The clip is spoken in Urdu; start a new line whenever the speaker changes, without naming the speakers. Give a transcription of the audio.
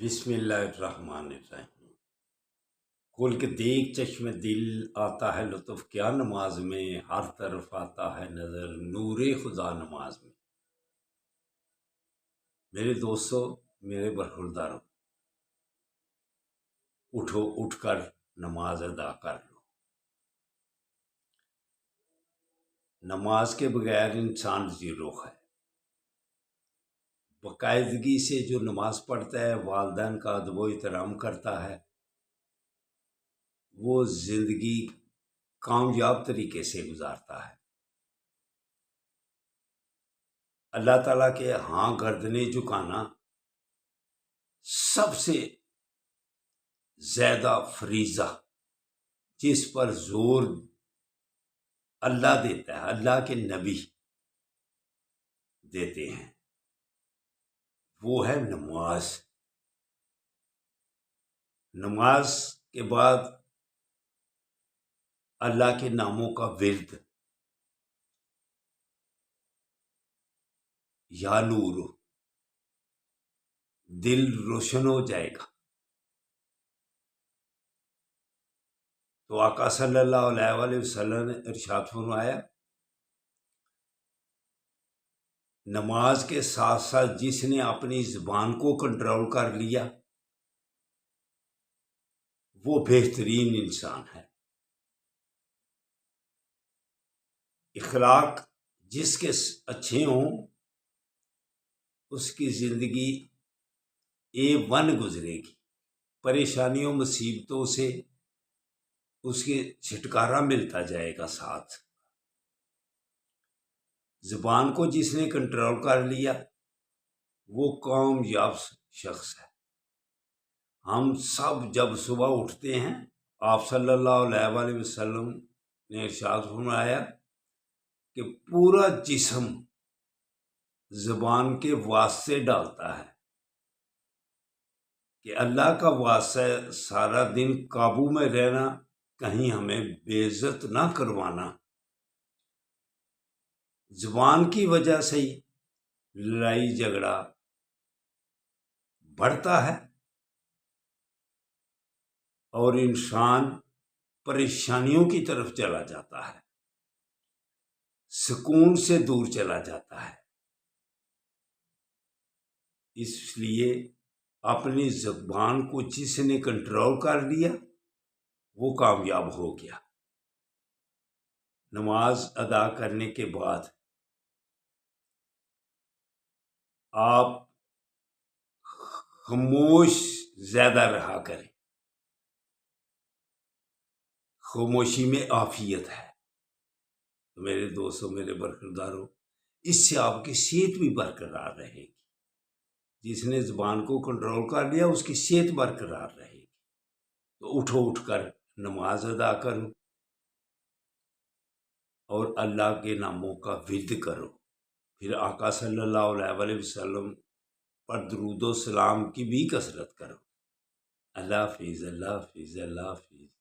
بسم اللہ الرحمن الرحیم۔ کل کے دیکھ چشم دل آتا ہے لطف کیا نماز میں، ہر طرف آتا ہے نظر نور خدا نماز میں۔ میرے دوستو، میرے برخوردارو، اٹھو، اٹھ کر نماز ادا کر لو۔ نماز کے بغیر انسان زیرو ہے۔ باقاعدگی سے جو نماز پڑھتا ہے، والدین کا ادب و احترام کرتا ہے، وہ زندگی کامیاب طریقے سے گزارتا ہے۔ اللہ تعالیٰ کے ہاں گردنیں جھکانا سب سے زیادہ فریضہ جس پر زور اللہ دیتا ہے، اللہ کے نبی دیتے ہیں، وہ ہے نماز۔ نماز کے بعد اللہ کے ناموں کا ورد، یا نور، دل روشن ہو جائے گا۔ تو آقا صلی اللہ علیہ وسلم نے ارشاد فرمایا، نماز کے ساتھ ساتھ جس نے اپنی زبان کو کنٹرول کر لیا وہ بہترین انسان ہے۔ اخلاق جس کے اچھے ہوں اس کی زندگی A1 گزرے گی، پریشانیوں مصیبتوں سے اس کے چھٹکارا ملتا جائے گا۔ ساتھ زبان کو جس نے کنٹرول کر لیا وہ کامیاب شخص ہے۔ ہم سب جب صبح اٹھتے ہیں، آپ صلی اللہ علیہ وسلم نے ارشاد فرمایا کہ پورا جسم زبان کے واسطے ڈالتا ہے، کہ اللہ کا واسطہ سارا دن قابو میں رہنا، کہیں ہمیں بے عزت نہ کروانا۔ زبان کی وجہ سے ہی لڑائی جھگڑا بڑھتا ہے اور انسان پریشانیوں کی طرف چلا جاتا ہے، سکون سے دور چلا جاتا ہے۔ اس لیے اپنی زبان کو جس نے کنٹرول کر لیا وہ کامیاب ہو گیا۔ نماز ادا کرنے کے بعد آپ خاموش زیادہ رہا کریں، خاموشی میں عافیت ہے۔ تو میرے دوستوں، میرے برخورداروں، اس سے آپ کی صحت بھی برقرار رہے گی۔ جس نے زبان کو کنٹرول کر لیا اس کی صحت برقرار رہے گی۔ تو اٹھو، اٹھ کر نماز ادا کرو اور اللہ کے ناموں کا ورد کرو، پھر آقا صلی اللہ علیہ وسلم پر درود و سلام کی بھی کثرت کرو۔ اللہ حافظ، اللہ حافظ، اللہ حافظ۔